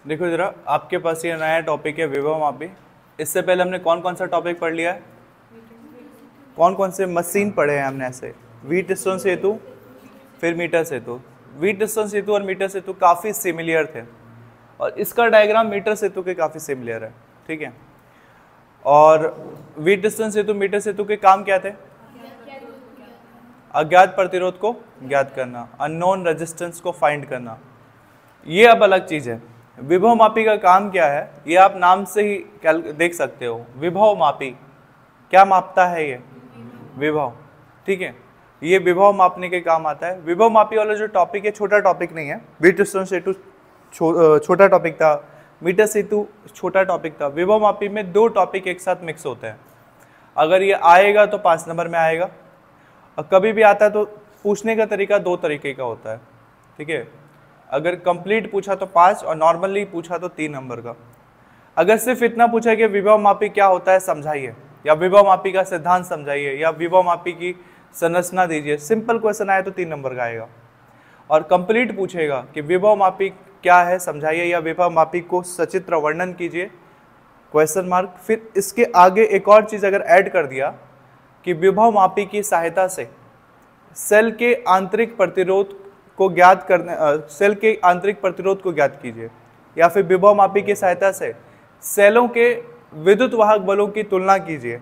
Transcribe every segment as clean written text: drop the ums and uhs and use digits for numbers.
देखो जरा, आपके पास ये नया टॉपिक है विभव मापी। इससे पहले हमने कौन कौन सा टॉपिक पढ़ लिया है? कौन कौन से मशीन पढ़े हैं हमने? ऐसे व्हीट स्टोन सेतु, फिर मीटर सेतु। व्हीट स्टोन सेतु और मीटर सेतु काफ़ी सिमिलियर थे और इसका डायग्राम मीटर सेतु के काफ़ी सिमिलियर है, ठीक है। और व्हीट स्टोन सेतु, मीटर सेतु के काम क्या थे? अज्ञात प्रतिरोध को ज्ञात करना, अननोन रेजिस्टेंस को फाइंड करना। ये अब अलग चीज़ है। विभव मापी का काम क्या है, ये आप नाम से ही देख सकते हो। विभव मापी क्या मापता है? ये विभव, ठीक है। ये विभव मापने के काम आता है। विभव मापी वाला जो टॉपिक है छोटा टॉपिक नहीं है। व्हीट स्टोन सेतु छोटा टॉपिक था, मीटर सेतु छोटा टॉपिक था। विभव मापी में दो टॉपिक एक साथ मिक्स होते हैं। अगर ये आएगा तो 5 नंबर में आएगा, और कभी भी आता है तो पूछने का तरीका 2 तरीके का होता है, ठीक है। अगर कंप्लीट पूछा तो 5 और नॉर्मली पूछा तो 3 नंबर का। अगर सिर्फ इतना पूछा कि विभव मापी क्या होता है समझाइए, या विभव मापी का सिद्धांत समझाइए, या विभव मापी की संरचना दीजिए, सिंपल क्वेश्चन आए तो 3 नंबर का आएगा। और कंप्लीट पूछेगा कि विभव मापी क्या है समझाइए, या विभव मापी को सचित्र वर्णन कीजिए, क्वेश्चन मार्क। फिर इसके आगे एक और चीज़ अगर ऐड कर दिया कि विभव मापी की सहायता से सेल के आंतरिक प्रतिरोध को ज्ञात करने, सेल के आंतरिक प्रतिरोध को ज्ञात कीजिए, या फिर विभव मापी की सहायता से सेलों के विद्युत वाहक बलों की तुलना कीजिए।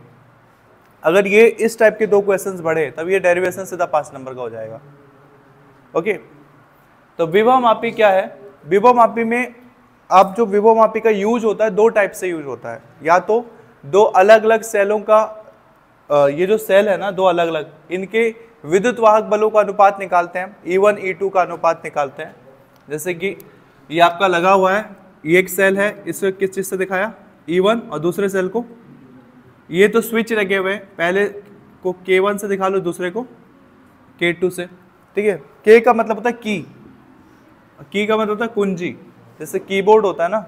अगर ये इस टाइप के 2 क्वेश्चंस बढ़े तब ये डेरिवेशन सीधा 5 नंबर का हो जाएगा। ओके, तो विभव मापी क्या है? विभव मापी में आप जो विभव मापी का यूज होता है 2 टाइप से यूज होता है। या तो 2 अलग अलग सेलों का, ये जो सेल है ना 2 अलग अलग, इनके विद्युत वाहक बलों का अनुपात निकालते हैं, E1 E2 का अनुपात निकालते हैं। जैसे कि ये आपका लगा हुआ है, ये एक सेल है, इसे किस चीज़ से दिखाया? E1, और दूसरे सेल को, ये तो स्विच लगे हुए हैं, पहले को K1 से दिखा लो, दूसरे को K2 से, ठीक है। K का मतलब होता है की का मतलब होता है कुंजी, जैसे कीबोर्ड होता है ना,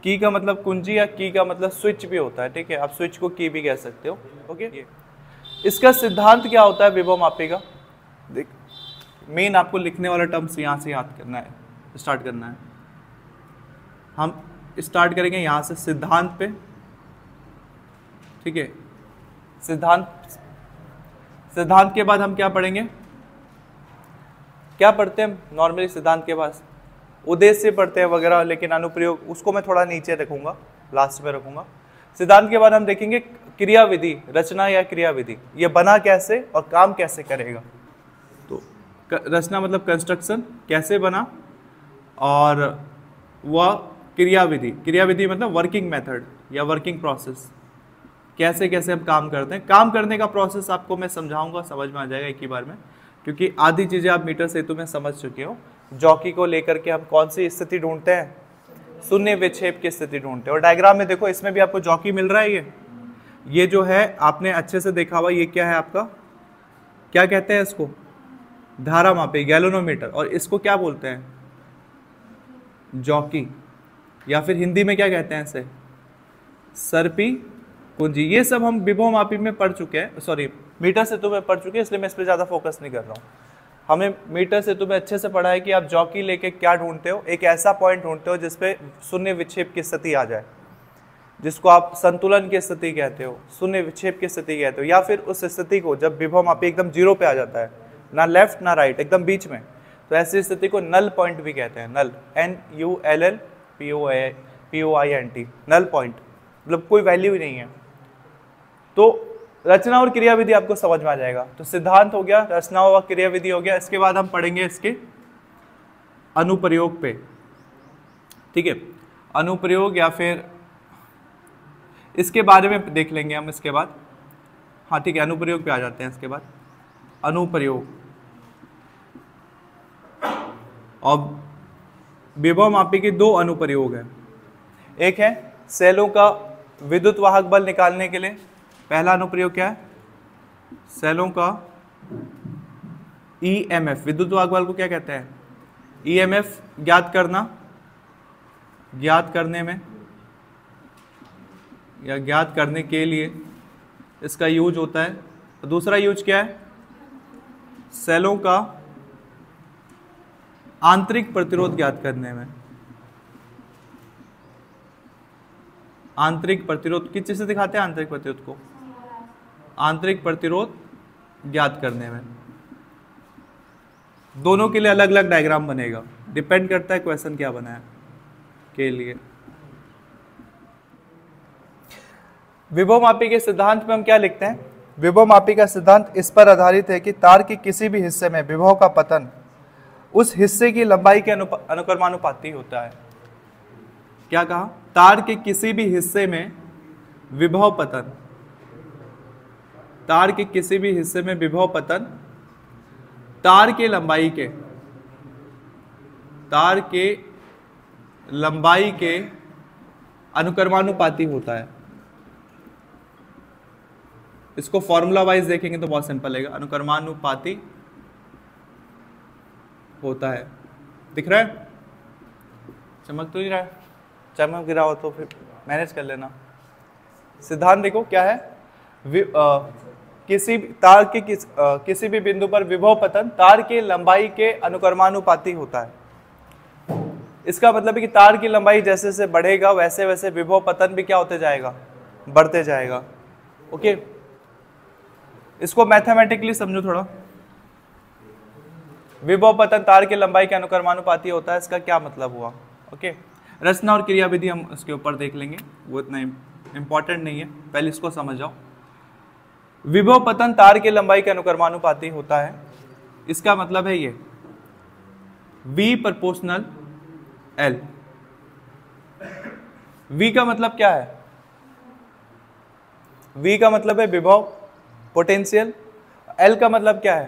की का मतलब कुंजी, या की का मतलब स्विच भी होता है, ठीक है। आप स्विच को की भी कह सकते हो। ओके, इसका सिद्धांत क्या होता है विभव मापी का? देख, मेन आपको लिखने वाला टर्म्स यहाँ से याद करना है, स्टार्ट करना है। हम स्टार्ट करेंगे यहाँ से सिद्धांत पे, ठीक है। सिद्धांत के बाद हम क्या पढ़ेंगे? क्या पढ़ते हैं नॉर्मली सिद्धांत के बाद? उद्देश्य पढ़ते हैं वगैरह, लेकिन अनुप्रयोग उसको मैं थोड़ा नीचे रखूंगा, लास्ट में रखूंगा। सिद्धांत के बाद हम देखेंगे क्रियाविधि, रचना या क्रियाविधि, ये बना कैसे और काम कैसे करेगा। तो रचना मतलब कंस्ट्रक्शन, कैसे बना, और वह क्रियाविधि मतलब वर्किंग मेथड या वर्किंग प्रोसेस, कैसे कैसे हम काम करते हैं। काम करने का प्रोसेस आपको मैं समझाऊंगा, समझ में आ जाएगा एक ही बार में, क्योंकि आधी चीज़ें आप मीटर सेतु में समझ चुके हो। जॉकी को लेकर के हम कौन सी स्थिति ढूंढते हैं? शून्य विक्षेप की स्थिति ढूंढते हैं। और डायग्राम में देखो, इसमें भी आपको जॉकी मिल रहा है। ये जो है आपने अच्छे से देखा हुआ, ये क्या है आपका? क्या कहते हैं इसको? धारा मापी, गैल्वेनोमीटर। और इसको क्या बोलते हैं? जॉकी, या फिर हिंदी में क्या कहते हैं इसे? सर्पी कुंजी। ये सब हम विभव मापी में पढ़ चुके हैं, सॉरी मीटर सेतु में पढ़ चुके हैं, इसलिए मैं इस पर ज़्यादा फोकस नहीं कर रहा हूँ। हमें मीटर सेतु में अच्छे से पढ़ा है कि आप जॉकी लेके क्या ढूंढते हो? एक ऐसा पॉइंट ढूंढते हो जिसपे शून्य विक्षेप की स्थिति आ जाए, जिसको आप संतुलन की स्थिति कहते हो, शून्य विक्षेप की स्थिति कहते हो। या फिर उस स्थिति को जब विभव मापी एकदम 0 पे आ जाता है, ना लेफ्ट ना राइट, एकदम बीच में, तो ऐसी स्थिति को नल पॉइंट भी कहते हैं। नल, NULLPOINT, नल पॉइंट, मतलब कोई वैल्यू ही नहीं है। तो रचना और क्रियाविधि आपको समझ में आ जाएगा। तो सिद्धांत हो गया, रचना और क्रियाविधि हो गया। इसके बाद हम पढ़ेंगे इसके अनुप्रयोग पे, ठीक है। अनुप्रयोग, या फिर इसके बारे में देख लेंगे हम इसके बाद। हाँ ठीक है, अनुप्रयोग पे आ जाते हैं इसके बाद। अनुप्रयोग, और विभव मापी के 2 अनुप्रयोग हैं। एक है सेलों का विद्युत वाहक बल निकालने के लिए। पहला अनुप्रयोग क्या है? सेलों का EMF, विद्युत वाहक बल को क्या कहते हैं? EMF ज्ञात करने में, या ज्ञात करने के लिए इसका यूज होता है। दूसरा यूज क्या है? सेलों का आंतरिक प्रतिरोध ज्ञात करने में। आंतरिक प्रतिरोध किस चीज से दिखाते हैं? आंतरिक प्रतिरोध को, आंतरिक प्रतिरोध ज्ञात करने में। दोनों के लिए अलग अलग डायग्राम बनेगा, डिपेंड करता है क्वेश्चन क्या बना है के लिए। विभव मापी के सिद्धांत में हम क्या लिखते हैं? विभव मापी का सिद्धांत इस पर आधारित है कि तार के किसी भी हिस्से में विभव का पतन उस हिस्से की लंबाई के अनुक्रमानुपाती होता है। क्या कहा? तार के किसी भी हिस्से में विभव पतन, तार के किसी भी हिस्से में विभव पतन तार के लंबाई के अनुक्रमानुपाती होता है। इसको फॉर्मूला वाइज देखेंगे तो बहुत सिंपल लगेगा, अनुक्रमानुपाती होता है। दिख रहा है? चमक तो नहीं रहा है? चमक गिरा हो तो फिर मैनेज कर लेना। सिद्धांत देखो क्या है, किसी भी बिंदु पर विभव पतन तार के लंबाई के अनुक्रमानुपाती होता है। इसका मतलब है कि तार की लंबाई जैसे जैसे बढ़ेगा वैसे वैसे विभव पतन भी क्या होते जाएगा? बढ़ते जाएगा। ओके, इसको मैथमेटिकली समझो थोड़ा। विभव पतन तार की लंबाई के अनुक्रमानुपाती होता है, इसका क्या मतलब हुआ? ओके, रचना और क्रियाविधि हम इसके ऊपर देख लेंगे, वो इतना इंपॉर्टेंट नहीं है, पहले इसको समझ जाओ। विभव पतन तार की लंबाई के अनुक्रमानुपाती होता है, इसका मतलब है ये V प्रोपोर्शनल L। V का मतलब क्या है? V का मतलब है विभव, पोटेंशियल। L का मतलब क्या है?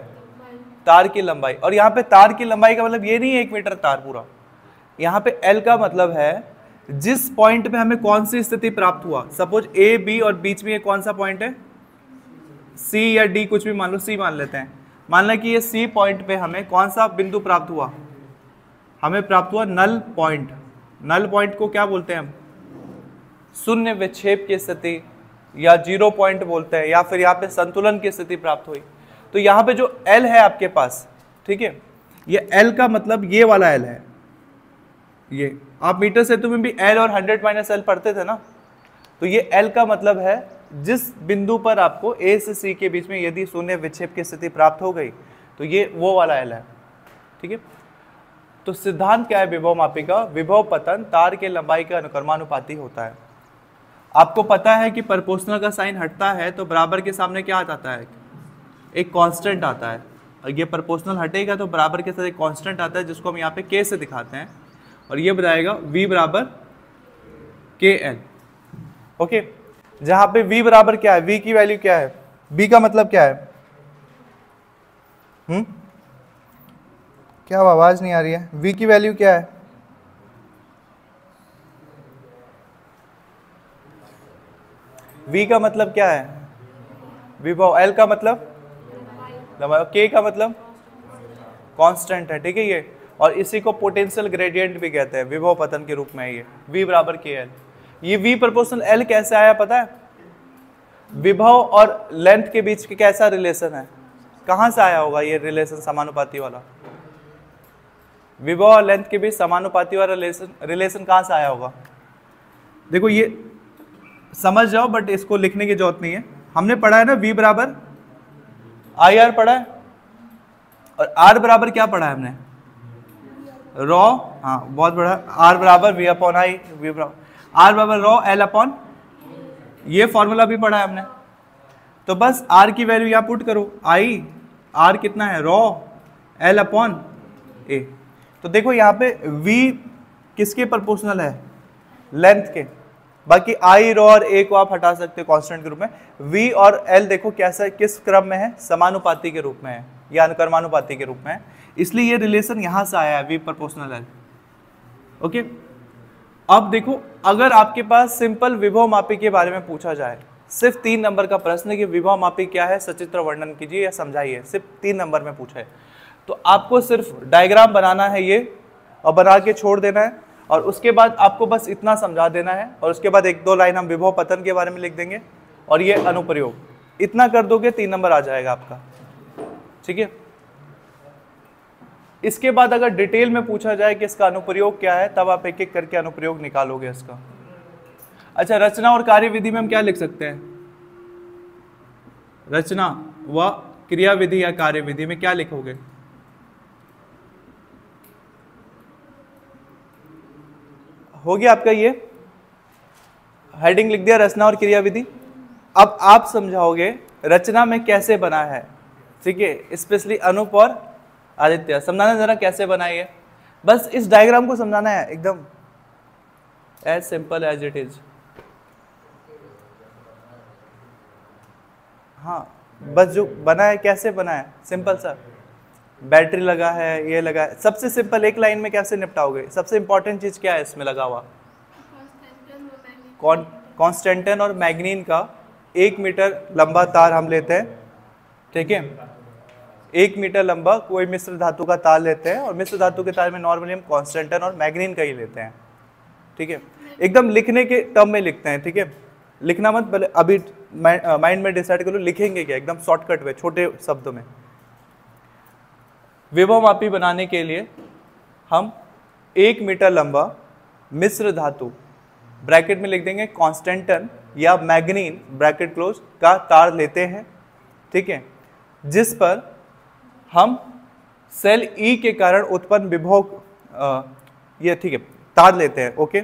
तार की लंबाई। और यहाँ पे तार की लंबाई का मतलब ये नहीं है 1 मीटर तार पूरा, यहाँ पे L का मतलब है जिस पॉइंट पे हमें कौन सी स्थिति प्राप्त हुआ। सपोज A B और बीच में ये कौन सा पॉइंट है? C या D, कुछ भी मान लो, C मान लेते हैं। मान लें कि ये C पॉइंट पे हमें कौन सा बिंदु प्राप्त हुआ? हमें प्राप्त हुआ नल पॉइंट। नल पॉइंट को क्या बोलते हैं हम? शून्य विक्षेप की स्थिति या 0 पॉइंट बोलते हैं, या फिर यहाँ पे संतुलन की स्थिति प्राप्त हुई। तो यहाँ पे जो L है आपके पास, ठीक है, ये L का मतलब ये वाला L है। ये आप मीटर सेतु में भी L और 100 - L पढ़ते थे ना, तो ये L का मतलब है जिस बिंदु पर आपको A से C के बीच में यदि शून्य विक्षेप की स्थिति प्राप्त हो गई तो ये वो वाला L है। ठीक है, तो सिद्धांत क्या है विभव मापी का? विभव पतन तार के लंबाई के अनुक्रमानुपाती होता है। आपको पता है कि प्रोपोर्शनल का साइन हटता है तो बराबर के सामने क्या आता है? एक कांस्टेंट आता है। और ये प्रोपोर्शनल हटेगा तो बराबर के साथ एक कांस्टेंट आता है जिसको हम यहाँ पे K से दिखाते हैं, और ये बताएगा V बराबर KL। ओके, जहां पे V बराबर क्या है? V की वैल्यू क्या है? B का मतलब क्या है? क्या आवाज नहीं आ रही है? V की वैल्यू क्या है? V का मतलब क्या है? विभव। L का मतलब लंबाई, K का मतलब कांस्टेंट है। ठीक है, ये, और इसी को पोटेंशियल ग्रेडियंट भी कहते हैं, विभव पतन के रूप में है ये V बराबर KL। ये V प्रोपोर्शनल L कैसे आया पता है? विभव और लेंथ के बीच कैसा रिलेशन है? कहां से आया होगा ये रिलेशन? समानुपाती वाला। विभव और लेंथ के बीच समानुपाती वाला रिलेशन कहां से आया होगा? देखो ये समझ जाओ, बट इसको लिखने की जरूरत नहीं है। हमने पढ़ा है ना V बराबर IR पढ़ा है, और R बराबर क्या पढ़ा है हमने? रॉ। हाँ, बहुत बड़ा। R बराबर V अपॉन I, V बराबर R बराबर रॉ L अपॉन, ये फॉर्मूला भी पढ़ा है हमने। तो बस R की वैल्यू यहाँ पुट करो, I, R कितना है? Raw L upon A। तो देखो यहाँ पे V किसके प्रोपोर्शनल है? लेंथ के। बाकी I, रॉ और A को आप हटा सकते हो कांस्टेंट के रूप में। V और L देखो कैसा, किस क्रम में है? समानुपाती के रूप में है या अनुक्रमानुपाती के रूप में है, इसलिए ये रिलेशन यहां से आया है, V प्रोपोर्शनल L। ओके, अब देखो अगर आपके पास सिंपल विभव मापी के बारे में पूछा जाए, सिर्फ 3 नंबर का प्रश्न है कि विभव मापी क्या है, सचित्र वर्णन कीजिए या समझाइए, सिर्फ 3 नंबर में पूछा है, तो आपको सिर्फ डायग्राम बनाना है ये, और बना के छोड़ देना है, और उसके बाद आपको बस इतना समझा देना है, और उसके बाद 1-2 लाइन हम विभव पतन के बारे में लिख देंगे, और ये अनुप्रयोग, इतना कर दोगे 3 नंबर आ जाएगा आपका। ठीक है, इसके बाद अगर डिटेल में पूछा जाए कि इसका अनुप्रयोग क्या है, तब आप एक एक करके अनुप्रयोग निकालोगे इसका। अच्छा, रचना और कार्यविधि में हम क्या लिख सकते हैं? रचना व क्रियाविधि या कार्यविधि में क्या लिखोगे? हो गया आपका, ये हेडिंग लिख दिया, रचना और क्रियाविधि। अब आप समझाओगे रचना में कैसे बना है, ठीक है, स्पेशली अनूप और आदित्य, समझाना जरा कैसे बनाई है। बस इस डायग्राम को समझाना है, एकदम as simple as it is. हाँ, बस जो बना है कैसे बना है, सिंपल सा, बैटरी लगा है, ये लगा है, सबसे सिंपल एक लाइन में कैसे निपटाओगे? सबसे इंपॉर्टेंट चीज क्या है इसमें लगा हुआ? कॉन्स्टेंटन और मैग्नीन का 1 मीटर लंबा तार हम लेते हैं, ठीक है, 1 मीटर लंबा कोई मिश्र धातु का तार लेते हैं, और मिश्र धातु के तार में नॉर्मली हम कॉन्स्टेंटन और मैग्नीन का ही लेते हैं, ठीक है। एकदम लिखने के टर्म में लिखते हैं, ठीक है, लिखना मत, पहले अभी माइंड में डिसाइड करो लिखेंगे क्या, एकदम शॉर्टकट में, छोटे शब्दों में। विभवमापी बनाने के लिए हम 1 मीटर लंबा मिश्र धातु, ब्रैकेट में लिख देंगे कॉन्स्टेंटन या मैग्नीन, ब्रैकेट क्लोज, का तार लेते हैं, ठीक है, जिस पर हम सेल ई के कारण उत्पन्न विभव, ये ठीक है, तार लेते हैं, ओके।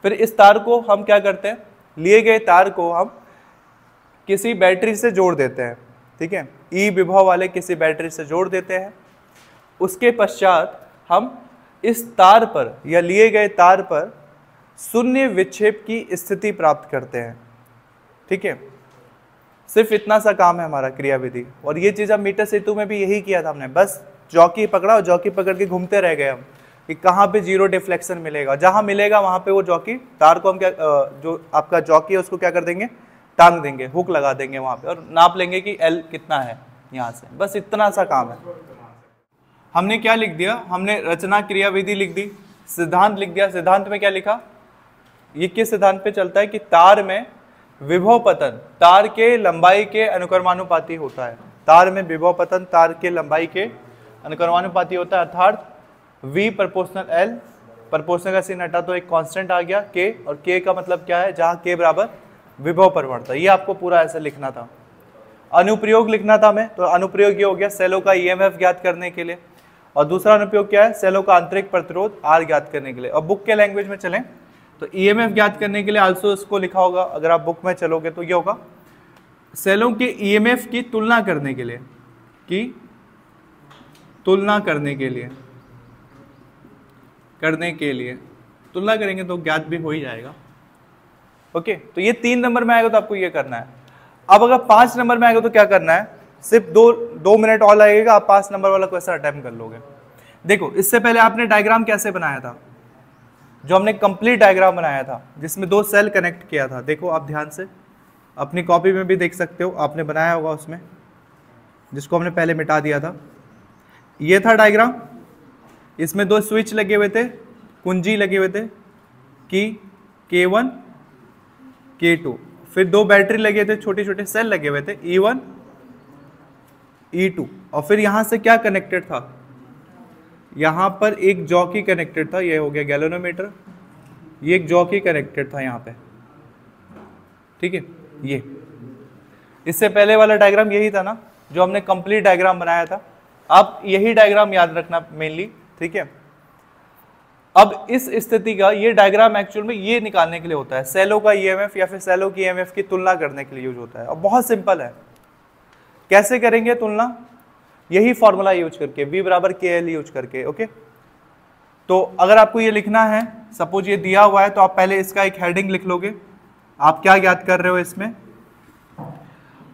फिर इस तार को हम क्या करते हैं, लिए गए तार को हम किसी बैटरी से जोड़ देते हैं, ठीक है, ई विभव वाले किसी बैटरी से जोड़ देते हैं। उसके पश्चात हम इस तार पर या लिए गए तार पर शून्य विक्षेप की स्थिति प्राप्त करते हैं, ठीक है। सिर्फ इतना सा काम है हमारा क्रियाविधि, और ये चीज़ अब मीटर सेतु में भी यही किया था हमने, बस जॉकी पकड़ा और जॉकी पकड़ के घूमते रह गए हम कि कहाँ पे जीरो डिफ्लेक्शन मिलेगा, जहाँ मिलेगा वहाँ पे वो जॉकी तार को हम क्या, जो आपका जॉकी है उसको क्या कर देंगे, टांग देंगे, हुक लगा देंगे वहाँ पे, और नाप लेंगे कि एल कितना है यहाँ से, बस इतना सा काम है। हमने क्या लिख दिया, हमने रचना क्रियाविधि लिख दी, सिद्धांत लिख दिया। सिद्धांत में क्या लिखा, ये किस सिद्धांत पे चलता है कि तार में विभव पतन तार के लंबाई के अनुक्रमानुपाती होता है, तार में विभव पतन तार के लंबाई के अनुक्रमानुपाती होता है, अर्थात V प्रोपोर्शनल L, प्रोपोर्शनल का सीन हटा तो एक कांस्टेंट आ गया K, और K का मतलब क्या है, जहाँ K बराबर विभव परिवर्तन, ये आपको पूरा ऐसे लिखना था। अनुप्रयोग लिखना था हमें, तो अनुप्रयोग ये हो गया सेलों का EMF ज्ञात करने के लिए, और दूसरा अनुप्रयोग क्या है, सेलों का आंतरिक प्रतिरोध R ज्ञात करने के लिए। और बुक के लैंग्वेज में चलें तो EMF ज्ञात करने के लिए आल्सो इसको लिखा होगा, अगर आप बुक में चलोगे तो ये होगा सेलों के EMF की तुलना करने के लिए, तुलना करने के लिए तुलना करेंगे तो ज्ञात भी हो ही जाएगा, ओके। तो ये 3 नंबर में आएगा तो आपको ये करना है। अब अगर 5 नंबर में आएगा तो क्या करना है, सिर्फ 2 मिनट और लगेगा, आप 5 नंबर वाला क्वेश्चन अटेम्प्ट कर लोगे। देखो, इससे पहले आपने डायग्राम कैसे बनाया था, जो हमने कंप्लीट डायग्राम बनाया था जिसमें 2 सेल कनेक्ट किया था, देखो आप ध्यान से अपनी कॉपी में भी देख सकते हो, आपने बनाया होगा उसमें, जिसको हमने पहले मिटा दिया था। ये था डायग्राम, इसमें 2 स्विच लगे हुए थे, कुंजी लगे हुए थे कि K1 K2, फिर 2 बैटरी लगे थे, छोटे छोटे सेल लगे हुए थे E1 E2, और फिर यहां से क्या कनेक्टेड था, यहां पर एक जॉकी कनेक्टेड था, ये हो गया गैल्वेनोमीटर, ये एक जॉकी कनेक्टेड था यहाँ पे, ठीक है। ये इससे पहले वाला डायग्राम यही था ना, जो हमने कंप्लीट डायग्राम बनाया था। आप यही डायग्राम याद रखना मेनली, ठीक है। अब इस स्थिति का ये डायग्राम एक्चुअल में ये निकालने के लिए होता है, सेलों का EMF या फिर सेलों की EMF की तुलना करने के लिए यूज होता है, और बहुत सिंपल है। कैसे करेंगे तुलना, यही फॉर्मूला यूज करके, V बराबर KL यूज करके, ओके। तो अगर आपको ये लिखना है, सपोज ये दिया हुआ है, तो आप पहले इसका एक हेडिंग लिख लोगे, आप क्या ज्ञात कर रहे हो इसमें,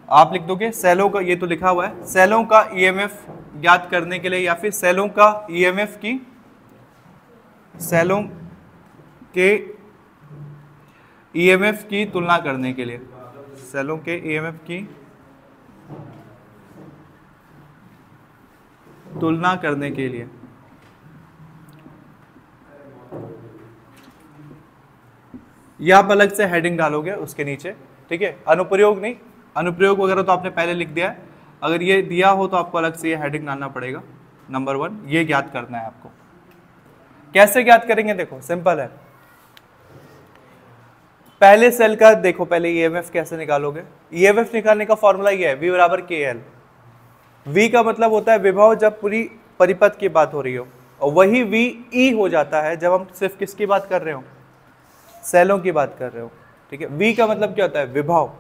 आप लिख दोगे सेलों का, ये तो लिखा हुआ है, सेलों का EMF ज्ञात करने के लिए, या फिर सेलों का EMF की, सेलों के EMF की तुलना करने के लिए, सेलों के EMF की तुलना करने के लिए। ये आप अलग से हेडिंग डालोगे उसके नीचे, ठीक है। अनुप्रयोग नहीं, अनुप्रयोग वगैरह तो आपने पहले लिख दिया है, अगर ये दिया हो तो आपको अलग से ये हेडिंग डालना पड़ेगा। नंबर 1 ये ज्ञात करना है आपको। कैसे ज्ञात करेंगे, देखो सिंपल है, पहले सेल का देखो, पहले ईएमएफ कैसे निकालोगे। ईएमएफ निकालने का फॉर्मूला ये है, V बराबर KL। V का मतलब होता है विभव जब पूरी परिपथ की बात हो रही हो, और वही V E हो जाता है जब हम सिर्फ किसकी बात कर रहे हो, सेलों की बात कर रहे हो। ठीक है, V का मतलब क्या होता है, विभव।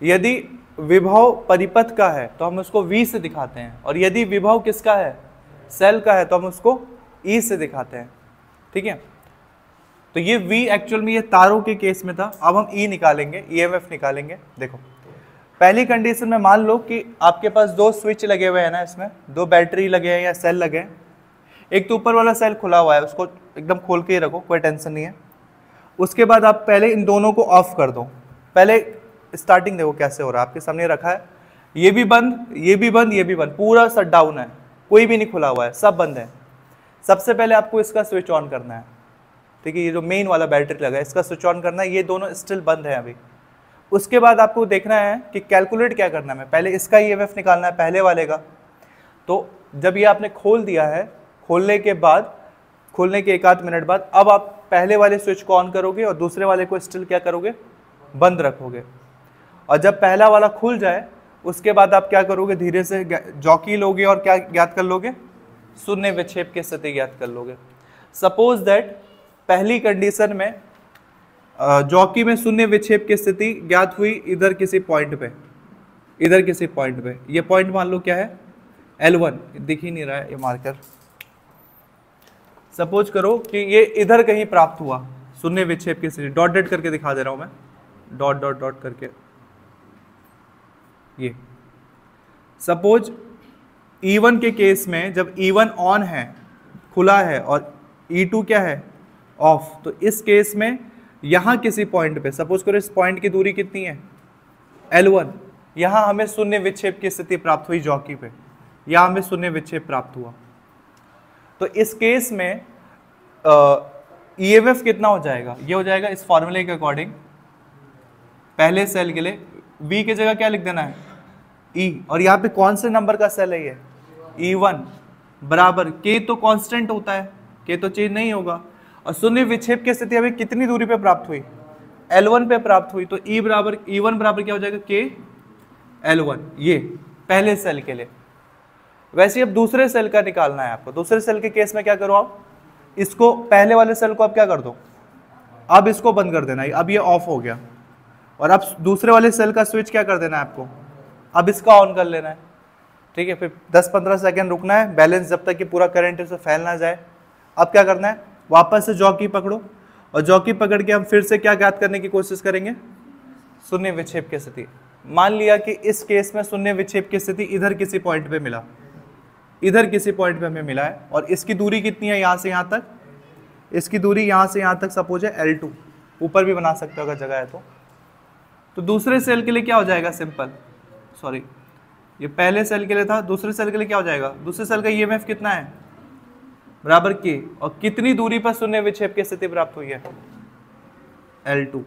यदि विभव परिपथ का है तो हम उसको V से दिखाते हैं, और यदि विभव किसका है, सेल का है, तो हम उसको E से दिखाते हैं। ठीक है, तो ये V एक्चुअल में ये तारों के केस में था। अब हम E निकालेंगे, EMF निकालेंगे। देखो पहली कंडीशन में मान लो कि आपके पास दो स्विच लगे हुए हैं ना, इसमें दो बैटरी लगे हैं या सेल लगे हैं। एक तो ऊपर वाला सेल खुला हुआ है, उसको एकदम खोल के ही रखो, कोई टेंशन नहीं है। उसके बाद आप पहले इन दोनों को ऑफ कर दो। पहले स्टार्टिंग देखो कैसे हो रहा है, आपके सामने रखा है, ये भी बंद, ये भी बंद, ये भी बंद, पूरा शट डाउन है, कोई भी नहीं खुला हुआ है, सब बंद है। सबसे पहले आपको इसका स्विच ऑन करना है। ठीक है, ये जो मेन वाला बैटरी लगा है इसका स्विच ऑन करना है, ये दोनों स्टिल बंद है अभी। उसके बाद आपको देखना है कि कैलकुलेट क्या करना है, पहले इसका ईएमएफ निकालना है पहले वाले का। तो जब ये आपने खोल दिया है, खोलने के बाद, खोलने के एक आध मिनट बाद, अब आप पहले वाले स्विच को ऑन करोगे और दूसरे वाले को स्टिल क्या करोगे, बंद रखोगे। और जब पहला वाला खुल जाए उसके बाद आप क्या करोगे, धीरे से जॉकी लोगे और क्या ज्ञात कर लोगे, शून्य विक्षेप की स्थिति ज्ञात कर लोगे। सपोज दैट पहली कंडीशन में जॉकी में शून्य विक्षेप की स्थिति ज्ञात हुई इधर किसी पॉइंट पे, इधर किसी पॉइंट पे। ये पॉइंट मान लो क्या है, L1, दिख ही नहीं रहा है ये मार्कर। सपोज करो कि ये इधर कहीं प्राप्त हुआ शून्य विक्षेप की स्थिति, डॉट डॉट करके दिखा दे रहा हूं मैं, डॉट डॉट डॉट करके। ये सपोज E1 के केस में जब E1 ऑन है, खुला है, और E2 क्या है, ऑफ, तो इस केस में यहां किसी पॉइंट पे, सपोज करो इस पॉइंट की दूरी कितनी है, L1, यहां हमें शून्य विक्षेप की स्थिति प्राप्त हुई जॉकी पे, यहां हमें शून्य विक्षेप प्राप्त हुआ। तो इस केस में ईएमएफ कितना हो जाएगा, ये हो जाएगा इस फॉर्मूले के अकॉर्डिंग, पहले सेल के लिए V की जगह क्या लिख देना है, E, और यहाँ पे कौन से नंबर का सेल है ये, E1 बराबर K, तो कांस्टेंट होता है, K तो चेंज नहीं होगा। और शून्य विक्षेप की स्थिति हमें कितनी दूरी पे प्राप्त हुई, L1 पे प्राप्त हुई, तो E1 बराबर क्या हो जाएगा, K L1, ये पहले सेल के लिए। वैसे ही अब दूसरे सेल का निकालना है आपको। दूसरे सेल के केस में क्या करो, आप इसको, पहले वाले सेल को आप क्या कर दो, अब इसको बंद कर देना, अब ये ऑफ हो गया, और अब दूसरे वाले सेल का स्विच क्या कर देना है आपको, अब इसका ऑन कर लेना है। ठीक है, फिर 10-15 सेकेंड रुकना है, बैलेंस जब तक कि पूरा करंट इससे फैल ना जाए। अब क्या करना है, वापस से जॉकी पकड़ो, और जॉकी पकड़ के हम फिर से क्या ज्ञात करने की कोशिश करेंगे, शून्य विक्षेप की स्थिति। मान लिया कि इस केस में शून्य विक्षेप की स्थिति इधर किसी पॉइंट पे मिला, इधर किसी पॉइंट पे हमें मिला है, और इसकी दूरी कितनी है, यहाँ से यहाँ तक, इसकी दूरी यहाँ से यहाँ तक सपोज है L2, ऊपर भी बना सकते हो अगर जगह है तो दूसरे सेल के लिए क्या हो जाएगा, सिंपल, सॉरी ये पहले सेल के लिए था, दूसरे सेल के लिए क्या हो जाएगा, दूसरे सेल का ईएमएफ कितना है, बराबर K, और कितनी दूरी पर शून्य विक्षेप की स्थिति प्राप्त हुई है, L2।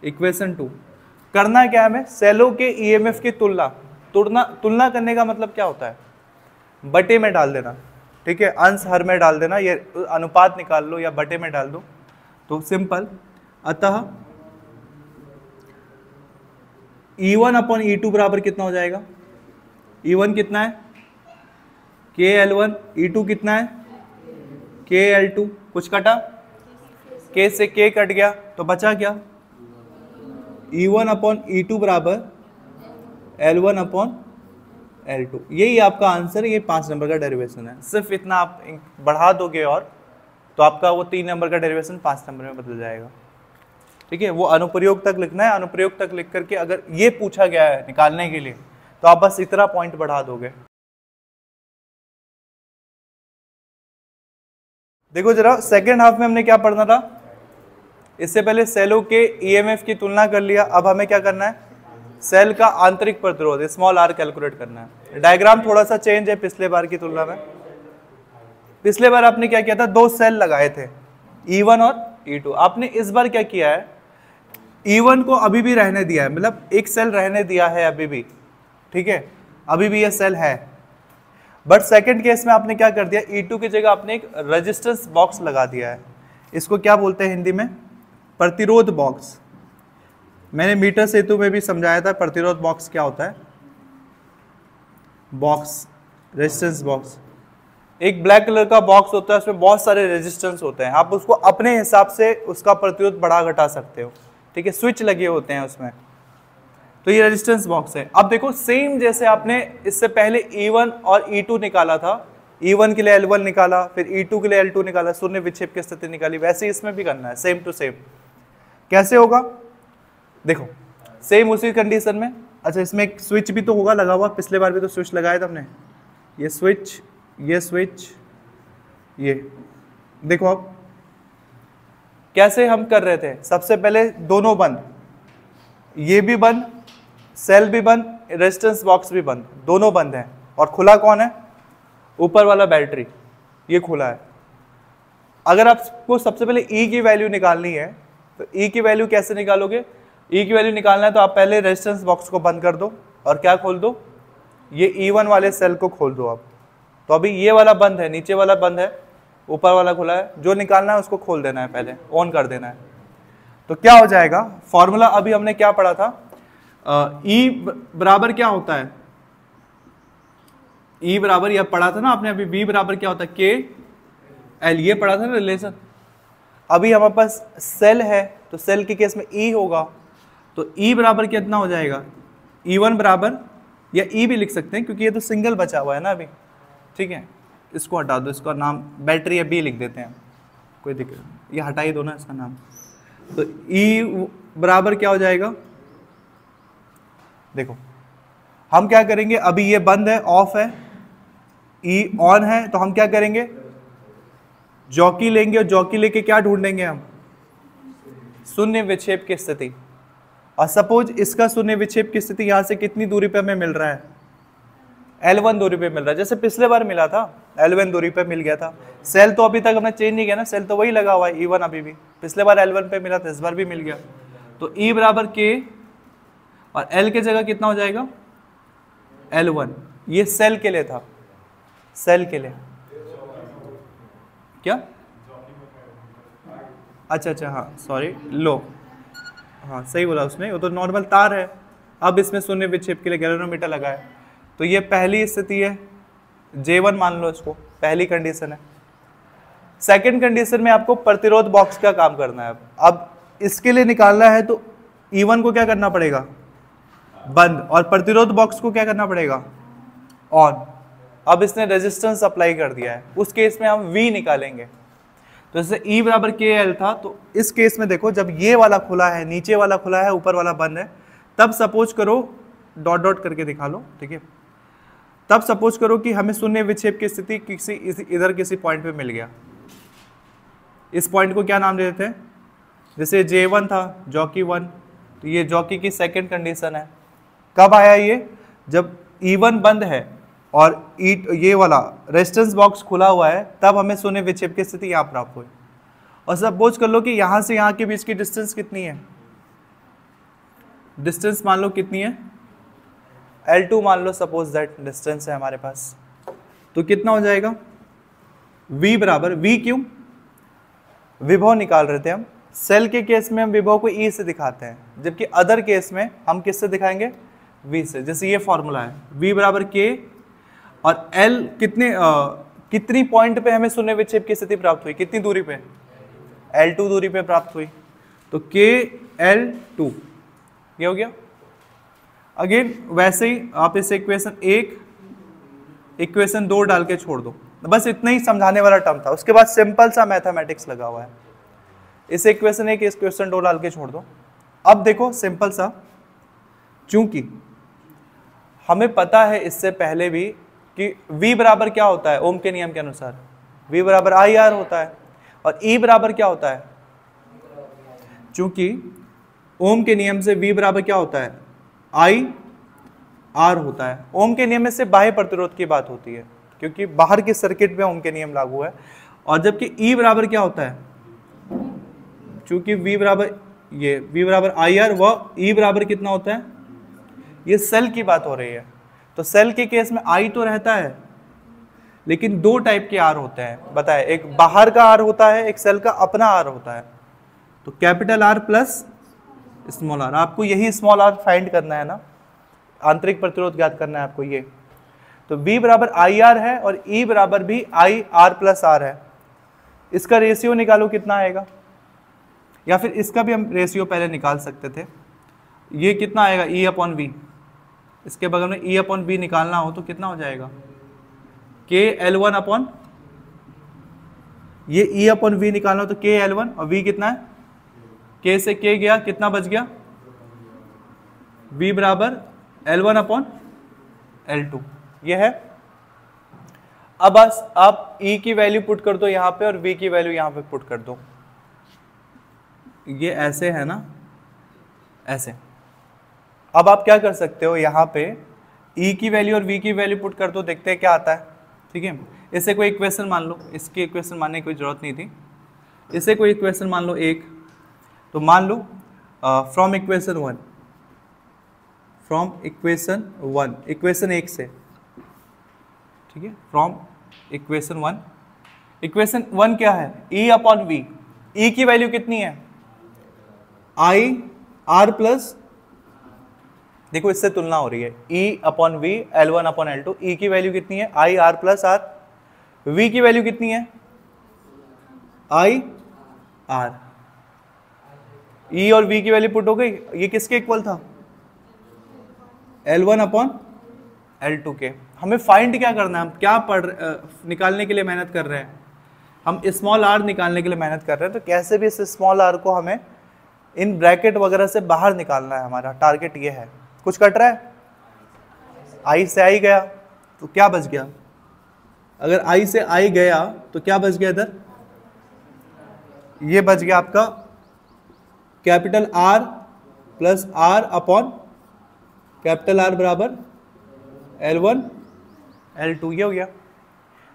इक्वेशन 2 करना क्या है हमें, सेलों के ईएमएफ की तुलना करने का मतलब क्या होता है, बटे में डाल देना। ठीक है, अंश हर में डाल देना, ये अनुपात निकाल लो या बटे में डाल दो तो सिंपल। अतः E1 अपॉन E2 बराबर कितना हो जाएगा, E1 कितना है, KL1, E2 कितना है, KL2, कुछ कटा, K से K कट गया तो बचा क्या, E1 अपॉन E2 बराबर L1 अपॉन L2। यही आपका आंसर, ये 5 नंबर का डेरिवेशन है। सिर्फ इतना आप बढ़ा दोगे और तो आपका वो 3 नंबर का डेरिवेशन 5 नंबर में बदल जाएगा। ठीक है, वो अनुप्रयोग तक लिखना है, अनुप्रयोग तक लिख करके अगर ये पूछा गया है निकालने के लिए तो आप बस इतना पॉइंट बढ़ा दोगे। देखो जरा सेकेंड हाफ में हमने क्या पढ़ना था, इससे पहले सेलों के ईएमएफ की तुलना कर लिया। अब हमें क्या करना है, सेल का आंतरिक प्रतिरोध स्मॉल r कैलकुलेट करना है। डायग्राम थोड़ा सा चेंज है पिछले बार की तुलना में। पिछले बार आपने क्या किया था, दो सेल लगाए थे E1 और E2। आपने इस बार क्या किया है, E1 को अभी भी रहने दिया है, मतलब एक सेल रहने दिया है अभी भी। ठीक है, अभी भी ये सेल है, बट सेकंड केस में आपने क्या कर दिया, E2 की जगह आपने एक रेजिस्टेंस बॉक्स लगा दिया है। इसको क्या बोलते हैं हिंदी में, प्रतिरोध बॉक्स, मैंने मीटर सेतु में भी समझाया था प्रतिरोध बॉक्स क्या होता है। बॉक्स, रेजिस्टेंस बॉक्स, एक ब्लैक कलर का बॉक्स होता है, उसमें बहुत सारे रेजिस्टेंस होते हैं, आप उसको अपने हिसाब से उसका प्रतिरोध बढ़ा घटा सकते हो, ठीक है, स्विच लगे होते हैं उसमें, तो ये रेजिस्टेंस बॉक्स है। अब देखो सेम जैसे आपने इससे पहले E1 और E2 निकाला था, E1 के लिए L1 निकाला, फिर E2 के लिए L2 निकाला, शून्य विक्षेप की स्थिति निकाली, वैसे ही इसमें भी करना है, सेम टू सेम। कैसे होगा देखो, सेम उसी कंडीशन में। अच्छा, इसमें एक स्विच भी तो होगा लगा हुआ, पिछले बार भी तो स्विच लगाया था हमने, ये स्विच, ये स्विच, ये देखो अब कैसे हम कर रहे थे। सबसे पहले दोनों बंद, ये भी बंद, सेल भी बंद, रेजिस्टेंस बॉक्स भी बंद, दोनों बंद हैं, और खुला कौन है, ऊपर वाला बैटरी, ये खुला है। अगर आपको सबसे पहले E की वैल्यू निकालनी है तो E की वैल्यू कैसे निकालोगे, E की वैल्यू निकालना है तो आप पहले रेजिस्टेंस बॉक्स को बंद कर दो और क्या खोल दो, ये E1 वाले सेल को खोल दो आप। तो अभी ये वाला बंद है, नीचे वाला बंद है, ऊपर वाला खुला है, जो निकालना है उसको खोल देना है, पहले ऑन कर देना है। तो क्या हो जाएगा, फॉर्मूला अभी हमने क्या पढ़ा था, E बराबर क्या होता है, E बराबर यह पढ़ा था ना आपने अभी, V बराबर क्या होता है, K L, ये पढ़ा था ना रिलेशन। अभी हमारे पास सेल है तो सेल के केस में E होगा, तो E बराबर कितना हो जाएगा, E1 बराबर, या E भी लिख सकते हैं क्योंकि ये तो सिंगल बचा हुआ है ना अभी, ठीक है, इसको हटा दो, इसका नाम बैटरी या B लिख देते हैं, कोई दिक्कत नहीं, ये हटा ही दो ना इसका नाम। तो E बराबर क्या हो जाएगा, देखो हम क्या करेंगे, अभी ये बंद है, ऑफ है, E ऑन है, तो हम क्या करेंगे, जॉकी लेंगे, और जॉकी लेके क्या ढूंढेंगे हम, शून्य विक्षेप की स्थिति। और सपोज इसका शून्य विक्षेप की स्थिति यहां से कितनी दूरी पे हमें मिल रहा है, L1 दूरी पे मिल रहा है, जैसे पिछले बार मिला था L1 दूरी पे मिल गया था। सेल तो अभी तक हमने चेंज नहीं किया ना, सेल तो वही लगा हुआ है E1 अभी भी, पिछले बार L1 पे मिला था, इस बार भी मिल गया। तो E बराबर K, और L के जगह कितना हो जाएगा, L1, ये सेल के लिए था, सेल के लिए क्या, अच्छा हाँ सॉरी, लो, हाँ सही बोला उसने, वो तो नॉर्मल तार है। अब इसमें शून्य विक्षेप के लिए गैल्वेनोमीटर लगा है, तो ये पहली स्थिति है, J1 मान लो इसको, पहली कंडीशन है। सेकंड कंडीशन में आपको प्रतिरोध बॉक्स का काम करना है। अब इसके लिए निकालना है तो E1 को क्या करना पड़ेगा, बंद, और प्रतिरोध बॉक्स को क्या करना पड़ेगा, ऑन। अब इसने रेजिस्टेंस अप्लाई कर दिया है, उस केस में हम V निकालेंगे। तो जैसे E बराबर KL था, तो इस केस में देखो जब ये वाला खुला है, नीचे वाला खुला है, ऊपर वाला बंद है, तब सपोज करो, डॉट डॉट करके दिखा लो, ठीक है, तब सपोज करो कि हमें शून्य विक्षेप की स्थिति किसी इधर किसी पॉइंट पे मिल गया। इस पॉइंट को क्या नाम दे देते हैं, जैसे J1 था, जॉकी 1, तो ये जॉकी की सेकंड कंडीशन है। कब आया ये, जब E1 बंद है और ये वाला रेजिस्टेंस बॉक्स खुला हुआ है, तब हमें शून्य विक्षेप की स्थिति यहाँ प्राप्त हुई। और सपोज कर लो कि यहाँ से यहाँ के बीच की डिस्टेंस कितनी है, डिस्टेंस मान लो कितनी है, L2 मान लो, सपोज दैट डिस्टेंस है हमारे पास, तो कितना हो जाएगा, V बराबर, V क्यों, विभव निकाल रहे थे हम। सेल के केस में हम विभव को E से दिखाते हैं, जबकि अदर केस में हम किससे दिखाएंगे, V से। जैसे ये फॉर्मूला है, V बराबर K, और L कितनी पॉइंट पे हमें शून्य विक्षेप की स्थिति प्राप्त हुई, कितनी दूरी पे, L2 दूरी पे प्राप्त हुई, तो KL2, ये हो गया। अगेन वैसे ही आप इस इक्वेशन 1 इक्वेशन 2 डाल के छोड़ दो, बस इतना ही समझाने वाला टर्म था। उसके बाद सिंपल सा मैथमेटिक्स लगा हुआ है, इस इक्वेशन 1 इक्वेशन 2 डाल के छोड़ दो। अब देखो सिंपल सा, चूंकि हमें पता है इससे पहले भी कि V बराबर क्या होता है, ओम के नियम के अनुसार V बराबर IR होता है, और E बराबर क्या होता है, चूंकि ओम के नियम से V बराबर क्या होता है, IR होता है। ओम के नियम में से बाह्य प्रतिरोध की बात होती है, क्योंकि बाहर के सर्किट में ओम के नियम लागू है। और जबकि E बराबर क्या होता है, चूंकि V बराबर ये V बराबर IR, व E बराबर कितना होता है, ये सेल की बात हो रही है। तो सेल के केस में I तो रहता है, लेकिन दो टाइप के R होते हैं, बताए, एक बाहर का R होता है, एक सेल का अपना R होता है। तो capital R plus small R, आपको यही स्मॉल आर फाइंड करना है ना, आंतरिक प्रतिरोध ज्ञात करना है आपको ये। तो V बराबर आई आर है और E बराबर भी आई आर प्लस आर है। इसका रेशियो निकालो कितना आएगा, या फिर इसका भी हम रेशियो पहले निकाल सकते थे। ये कितना आएगा E अपॉन वी, इसके बगल में E अपॉन वी निकालना हो तो कितना हो जाएगा K L1 अपॉन, ये E अपॉन वी निकालना हो तो K L1 और V कितना है, K से K गया, कितना बच गया V बराबर L1 अपॉन L2, ये है। अब आप E की वैल्यू पुट कर दो यहाँ पे और V की वैल्यू यहाँ पे पुट कर दो, ये ऐसे है ना, ऐसे। अब आप क्या कर सकते हो, यहाँ पे E की वैल्यू और V की वैल्यू पुट कर दो, देखते हैं क्या आता है। ठीक है, इसे कोई इक्वेशन मान लो, इसकी इक्वेशन मानने की कोई जरूरत नहीं थी, इसे कोई इक्वेशन मान लो एक, तो मान लो from equation 1, from equation 1, equation 1 से, ठीक है, फ्रॉम इक्वेशन 1, इक्वेशन 1 क्या है E अपॉन V, E की वैल्यू कितनी है आई आर प्लस, देखो इससे तुलना हो रही है, E upon V L1 upon L2, E की वैल्यू कितनी है I R plus R, V की वैल्यू कितनी है आई आर, E और V की वैल्यू पुट हो गई, ये किसके इक्वल था L1 अपॉन L2 के। हमें फाइंड क्या करना है, हम क्या निकालने के लिए मेहनत कर रहे हैं, हम स्मॉल आर निकालने के लिए मेहनत कर रहे हैं। तो कैसे भी इस स्मॉल आर को हमें इन ब्रैकेट वगैरह से बाहर निकालना है, हमारा टारगेट ये है। कुछ कट रहा है, आई से आई गया तो क्या बच गया, अगर आई से आई गया तो क्या बच गया इधर, ये बच गया आपका capital R plus R upon capital R बराबर L1 L2, ये हो गया।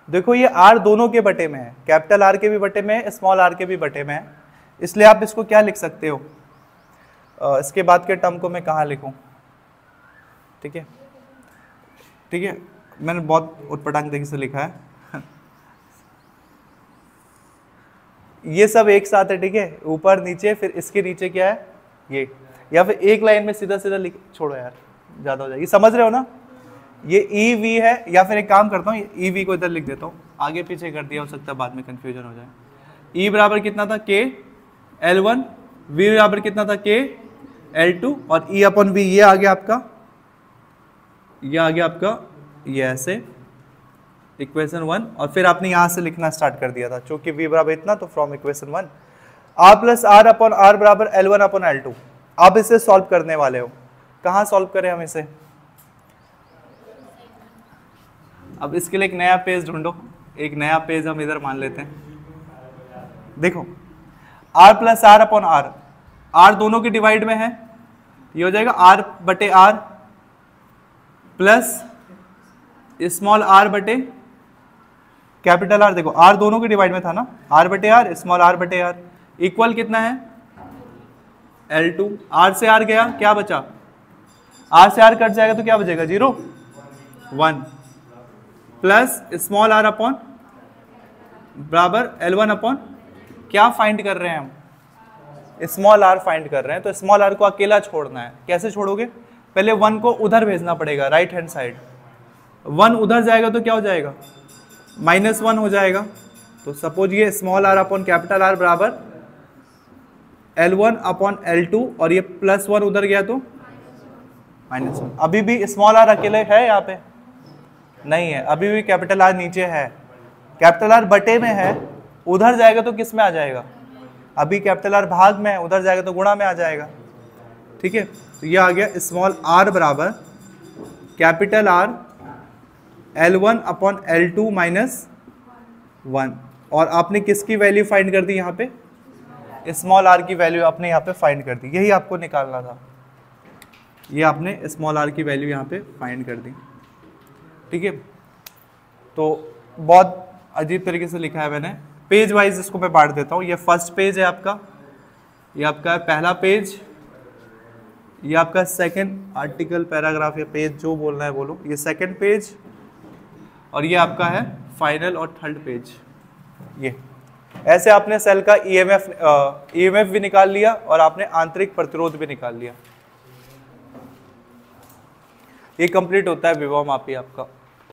देखो ये R दोनों के बटे में है, कैपिटल R के भी बटे में है, स्मॉल r के भी बटे में है, इसलिए आप इसको क्या लिख सकते हो, इसके बाद के टर्म को मैं कहाँ लिखूं, ठीक है, ठीक है, मैंने बहुत उटपटांग तरीके से लिखा है ये सब एक साथ है, ठीक है, ऊपर नीचे, फिर इसके नीचे क्या है ये, या फिर एक लाइन में सीधा सीधा लिख, छोड़ो यार ज्यादा हो जाएगी, समझ रहे हो ना, ये ई वी है, या फिर एक काम करता हूँ ई वी को इधर लिख देता हूँ, आगे पीछे कर दिया, हो सकता है बाद में कंफ्यूजन हो जाए। ई बराबर कितना था K L1, V बराबर कितना था K L2, और E अपॉन V ये आ गया आपका, ये आ गया आपका, ये ऐसे इक्वेशन 1, और फिर आपने यहाँ से लिखना स्टार्ट कर दिया था, चूंकि V बराबर इतना, तो from equation 1 R plus R upon R बराबर L1 अपॉन L2। आप इसे सॉल्व करने वाले हो, कहाँ सॉल्व करें हम इसे, अब इसके लिए एक नया पेज ढूंढो, एक नया पेज हम इधर मान लेते हैं। देखो R plus R upon R, R दोनों के डिवाइड में है, ये हो जाएगा R बटे R प्लस स्मॉल r बटे कैपिटल R। देखो R दोनों के डिवाइड में था ना, R बटे R स्मॉल r बटे R, इक्वल कितना है L2। R से R गया, क्या बचा, R से R कट जाएगा तो क्या बचेगा 0 1 प्लस स्मॉल r अपॉन बराबर L1 अपॉन, क्या फाइंड कर रहे हैं हम, स्मॉल r फाइंड कर रहे हैं, तो स्मॉल r को अकेला छोड़ना है। कैसे छोड़ोगे, पहले 1 को उधर भेजना पड़ेगा, राइट हैंड साइड, 1 उधर जाएगा तो क्या हो जाएगा -1 हो जाएगा। तो सपोज ये small r upon capital R बराबर L1 अपॉन L2, और ये +1 उधर गया तो -1। अभी भी स्मॉल r अकेले है यहाँ पे नहीं है, अभी भी कैपिटल R नीचे है, कैपिटल R बटे में है, उधर जाएगा तो किस में आ जाएगा, अभी कैपिटल R भाग में है, उधर जाएगा तो गुणा में आ जाएगा। ठीक है, तो ये आ गया स्मॉल r बराबर capital R L1 upon L2 minus 1, और आपने किसकी वैल्यू फाइंड कर दी यहाँ पे, स्मॉल r की वैल्यू आपने यहाँ पे फाइंड कर दी, यही आपको निकालना था, ये आपने स्मॉल r की वैल्यू यहाँ पे फाइंड कर दी। ठीक है, तो बहुत अजीब तरीके से लिखा है मैंने, पेज वाइज इसको मैं बांट देता हूँ। ये फर्स्ट पेज है आपका, ये आपका पहला पेज, ये आपका सेकंड आर्टिकल पैराग्राफ या पेज जो बोलना है बोलो, ये सेकंड पेज, और ये आपका है फाइनल और थर्ड पेज। ये ऐसे आपने सेल का ईएमएफ भी निकाल लिया और आपने आंतरिक प्रतिरोध भी निकाल लिया। ये कंप्लीट होता है विभव मापी आपका।